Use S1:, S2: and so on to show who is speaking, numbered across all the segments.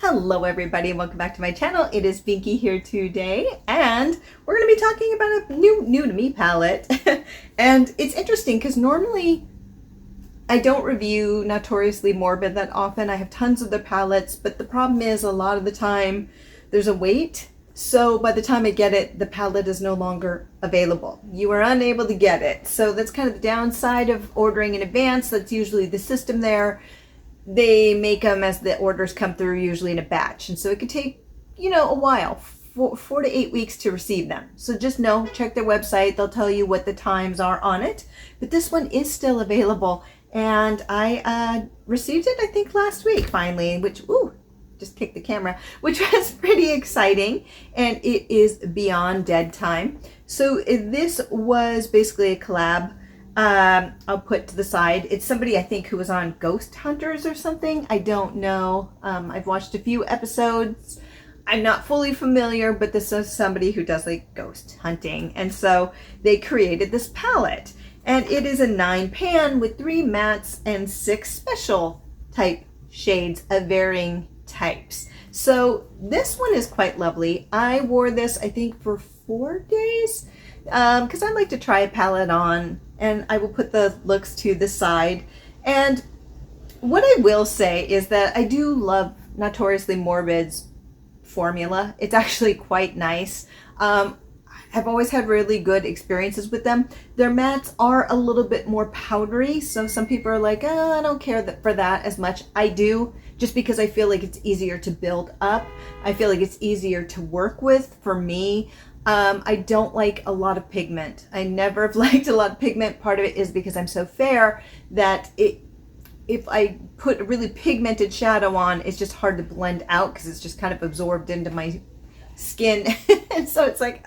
S1: Hello everybody and welcome back to my channel. It is Binky here today and we're going to be talking about a new to me palette. And it's interesting because normally I don't review Notoriously Morbid that often. I have tons of their palettes, but the problem is a lot of the time there's a wait. So by the time I get it, the palette is no longer available. You are unable to get it. So that's kind of the downside of ordering in advance. That's usually the system there. They make them as the orders come through, usually in a batch. And so it could take, a while, 4 to 8 weeks to receive them. So just know, check their website. They'll tell you what the times are on it. But this one is still available. And I received it, I think, last week, finally, which, just kicked the camera, which was pretty exciting. And it is Beyond Dead Time. So this was basically a collab. I'll put to the side. It's somebody I think who was on Ghost Hunters or something. I don't know. I've watched a few episodes. I'm not fully familiar, but this is somebody who does like ghost hunting. And so they created this palette. And it is a 9-pan with 3 mattes and 6 special type shades of varying types. So this one is quite lovely. I wore this, I think, for 4 days. Because I like to try a palette on, and I will put the looks to the side. And what I will say is that I do love Notoriously Morbid's formula. It's actually quite nice. I've always had really good experiences with them. Their mattes are a little bit more powdery, so some people are like, I don't care for that as much. I do, just because I feel like it's easier to build up. I feel like it's easier to work with for me. I don't like a lot of pigment. I never have liked a lot of pigment. Part of it is because I'm so fair that if I put a really pigmented shadow on, it's just hard to blend out because it's just kind of absorbed into my skin. And so it's like,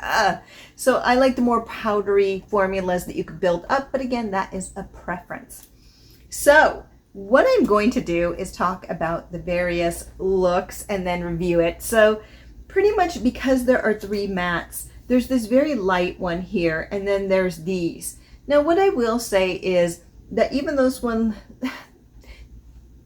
S1: So I like the more powdery formulas that you could build up. But again, that is a preference. So what I'm going to do is talk about the various looks and then review it. So pretty much because there are 3 mattes, there's this very light one here, and then there's these. Now what I will say is that even those one,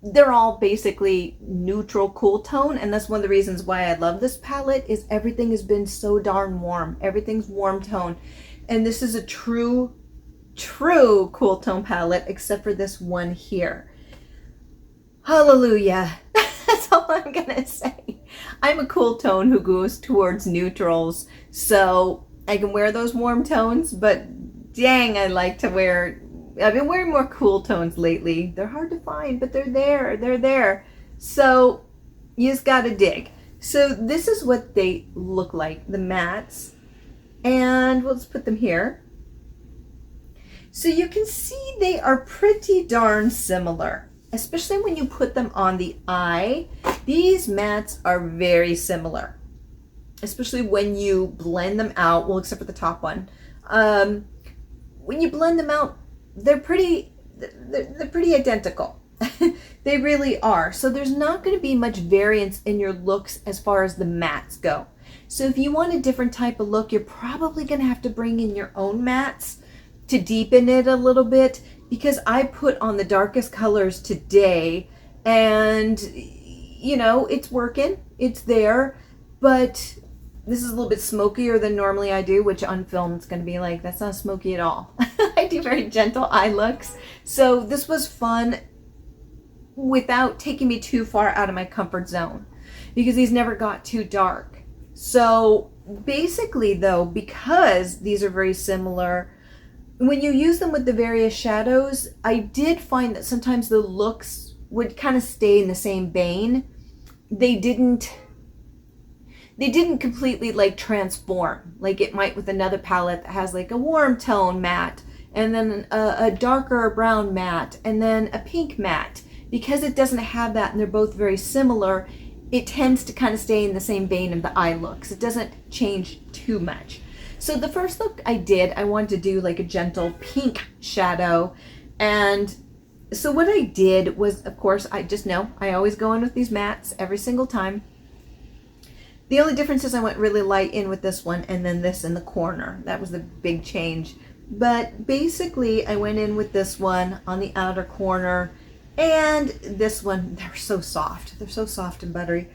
S1: they're all basically neutral cool tone, and that's one of the reasons why I love this palette is everything has been so darn warm. Everything's warm tone, and this is a true cool tone palette except for this one here. Hallelujah. That's all I'm gonna say. I'm a cool tone who goes towards neutrals, so I can wear those warm tones, but dang, I like to wear, I've been wearing more cool tones lately. They're hard to find, but they're there. So you just gotta dig. So this is what they look like, the mattes, and we'll just put them here. So you can see they are pretty darn similar. Especially when you put them on the eye, these mattes are very similar. Especially when you blend them out, well, except for the top one. When you blend them out, they're pretty identical. They really are. So there's not going to be much variance in your looks as far as the mattes go. So if you want a different type of look, you're probably going to have to bring in your own mattes to deepen it a little bit, because I put on the darkest colors today and it's working, it's there, but this is a little bit smokier than normally I do, which on film it's going to be like, that's not smoky at all. I do very gentle eye looks. So this was fun without taking me too far out of my comfort zone, because these never got too dark. So basically though, because these are very similar, when you use them with the various shadows, I did find that sometimes the looks would kind of stay in the same vein. They didn't completely like transform like it might with another palette that has like a warm tone matte and then a darker brown matte and then a pink matte. Because it doesn't have that and they're both very similar, it tends to kind of stay in the same vein of the eye looks. It doesn't change too much. So the first look I did, I wanted to do like a gentle pink shadow. And so what I did was, of course, I just know I always go in with these mattes every single time. The only difference is I went really light in with this one and then this in the corner. That was the big change. But basically I went in with this one on the outer corner and this one. They're so soft. They're so soft and buttery.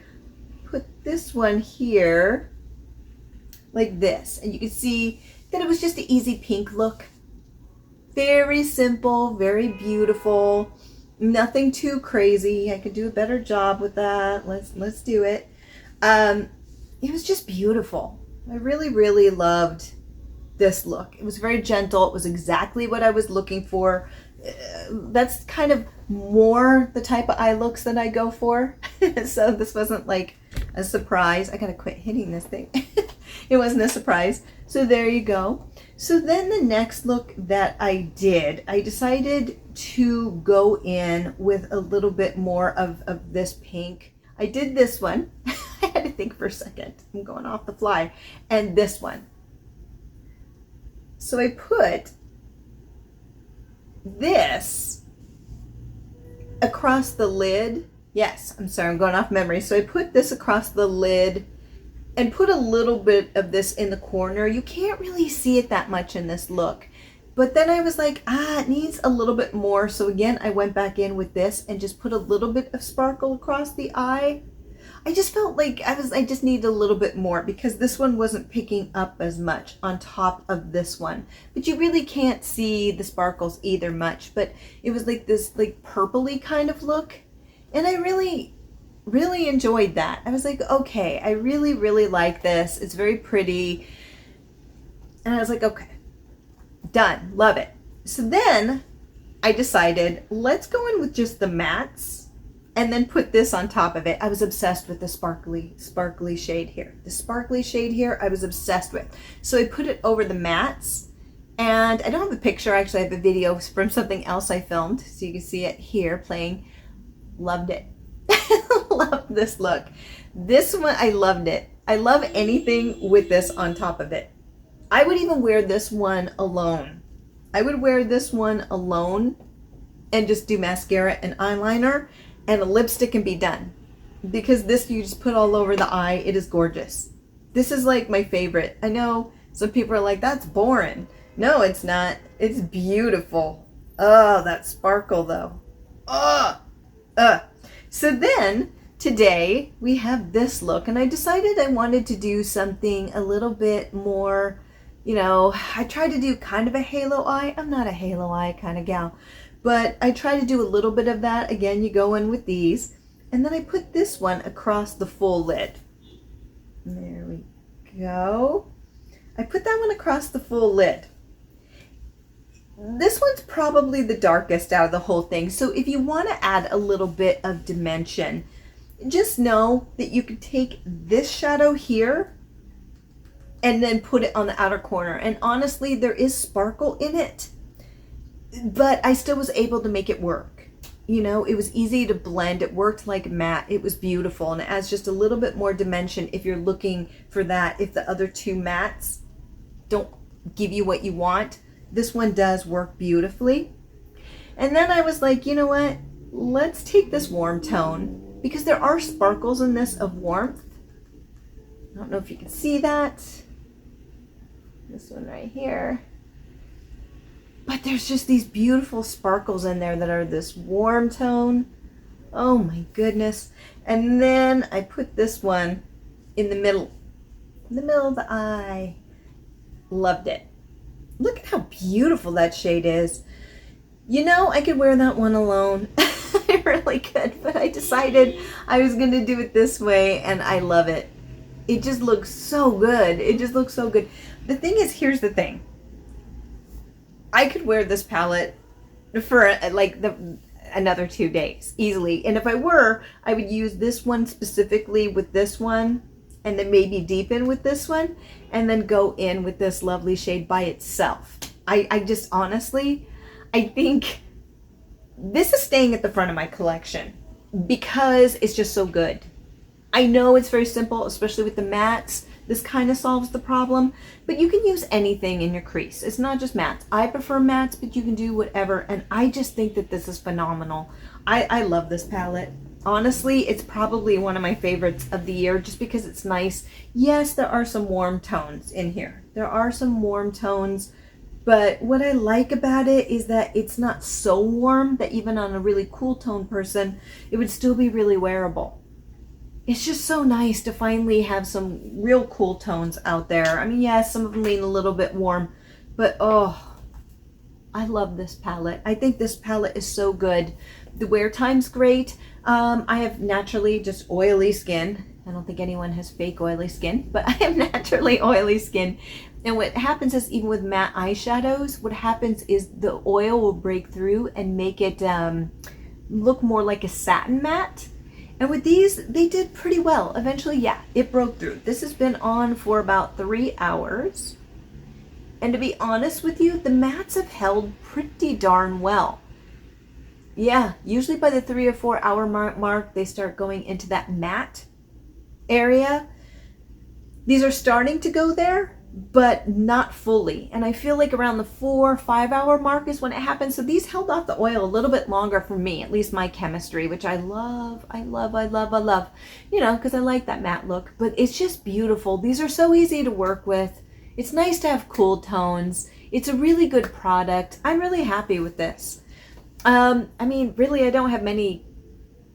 S1: this one here like this. And you can see that it was just an easy pink look. Very simple, very beautiful, nothing too crazy. I could do a better job with that. Let's do it. It was just beautiful. I really, really loved this look. It was very gentle. It was exactly what I was looking for. That's kind of more the type of eye looks that I go for. So this wasn't like a surprise. I gotta quit hitting this thing. It wasn't a surprise. So there you go. So then the next look that I did, I decided to go in with a little bit more of this pink. I did this one. I had to think for a second. I'm going off the fly. And this one. So I put this across the lid. Yes, I'm sorry, I'm going off memory. So I put this across the lid and put a little bit of this in the corner. You can't really see it that much in this look. But then I was like, it needs a little bit more. So again, I went back in with this and just put a little bit of sparkle across the eye. I just felt like I just needed a little bit more because this one wasn't picking up as much on top of this one. But you really can't see the sparkles either much. But it was like this like purpley kind of look. And I really enjoyed that. I was like, okay, I really, really like this. It's very pretty. And I was like, okay, done. Love it. So then I decided, let's go in with just the mattes and then put this on top of it. I was obsessed with the sparkly shade here. The sparkly shade here, I was obsessed with. So I put it over the mattes. And I don't have a picture. Actually, I have a video from something else I filmed. So you can see it here playing. Loved it. Loved this look. This one, I loved it. I love anything with this on top of it. I would even wear this one alone. I would wear this one alone and just do mascara and eyeliner and a lipstick and be done. Because this you just put all over the eye. It is gorgeous. This is like my favorite. I know some people are like, that's boring. No, it's not. It's beautiful. Oh, that sparkle though. So then today we have this look, and I decided I wanted to do something a little bit more, I tried to do kind of a halo eye. I'm not a halo eye kind of gal, but I try to do a little bit of that. Again, you go in with these, and then I put this one across the full lid. There we go. I put that one across the full lid. This one's probably the darkest out of the whole thing. So if you want to add a little bit of dimension, just know that you could take this shadow here and then put it on the outer corner. And honestly, there is sparkle in it, but I still was able to make it work. It was easy to blend. It worked like matte. It was beautiful. And it adds just a little bit more dimension if you're looking for that. If the other two mattes don't give you what you want, this one does work beautifully. And then I was like, you know what? Let's take this warm tone because there are sparkles in this of warmth. I don't know if you can see that. This one right here. But there's just these beautiful sparkles in there that are this warm tone. Oh my goodness. And then I put this one in the middle of the eye. Loved it. Look at how beautiful that shade is. I could wear that one alone. I really could, but I decided I was going to do it this way, and I love it. It just looks so good. It just looks so good. The thing is, here's the thing. I could wear this palette for like another 2 days easily. And if I were, I would use this one specifically with this one, and then maybe deepen with this one, and then go in with this lovely shade by itself. I just honestly, I think this is staying at the front of my collection because it's just so good. I know it's very simple, especially with the mattes. This kind of solves the problem, but you can use anything in your crease. It's not just mattes. I prefer mattes, but you can do whatever, and I just think that this is phenomenal. I love this palette. Honestly, it's probably one of my favorites of the year just because it's nice. Yes, there are some warm tones in here. There are some warm tones, but what I like about it is that it's not so warm that even on a really cool tone person, it would still be really wearable. it's just so nice to finally have some real cool tones out there. I mean, yes, some of them lean a little bit warm, but oh, I love this palette. I think this palette is so good. The wear time's great. I have naturally just oily skin. I don't think anyone has fake oily skin, but I have naturally oily skin. And what happens is, even with matte eyeshadows, what happens is the oil will break through and make it look more like a satin matte. And with these, they did pretty well. Eventually, yeah, it broke through. This has been on for about 3 hours. And to be honest with you, the mattes have held pretty darn well. Yeah, usually by the 3 or 4 hour mark, they start going into that matte area. These are starting to go there, but not fully. And I feel like around the 4 or 5 hour mark is when it happens. So these held off the oil a little bit longer for me, at least my chemistry, which I love, you know, because I like that matte look. But it's just beautiful. These are so easy to work with. It's nice to have cool tones. It's a really good product. I'm really happy with this. I mean, really, I don't have many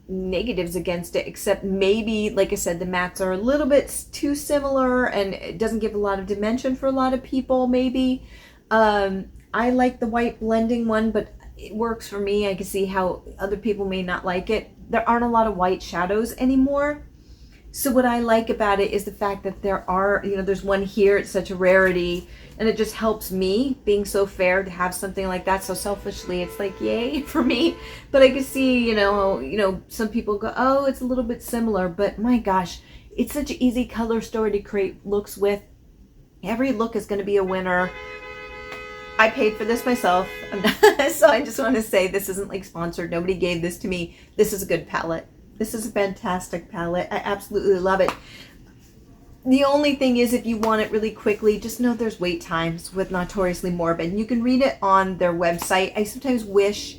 S1: negatives against it, except maybe, like I said, the mattes are a little bit too similar and it doesn't give a lot of dimension for a lot of people, maybe. I like the white blending one, but it works for me. I can see how other people may not like it. There aren't a lot of white shadows anymore. So what I like about it is the fact that there are, you know, there's one here. It's such a rarity, and it just helps me, being so fair, to have something like that. So selfishly, it's like, yay for me. But I can see, you know, some people go, oh, it's a little bit similar. But my gosh, it's such an easy color story to create looks with. Every look is going to be a winner. I paid for this myself. So I just want to say, this isn't like sponsored. Nobody gave this to me. This is a good palette. This is a fantastic palette. I absolutely love it. The only thing is, if you want it really quickly, just know there's wait times with Notoriously Morbid. You can read it on their website. I sometimes wish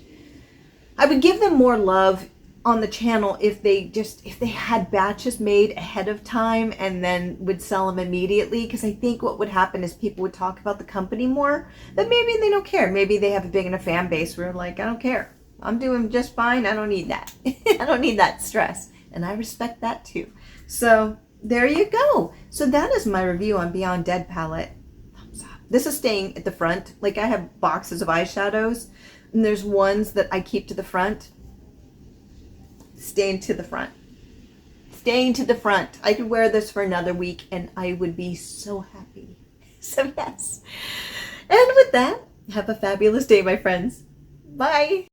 S1: I would give them more love on the channel if they had batches made ahead of time and then would sell them immediately, because I think what would happen is people would talk about the company more, but maybe they don't care. Maybe they have a big enough fan base where, like, I don't care. I'm doing just fine. I don't need that. I don't need that stress. And I respect that too. So there you go. So that is my review on Beyond Dead palette. Thumbs up. This is staying at the front. Like, I have boxes of eyeshadows, and there's ones that I keep to the front. Staying to the front. Staying to the front. I could wear this for another week and I would be so happy. So yes. And with that, have a fabulous day, my friends. Bye.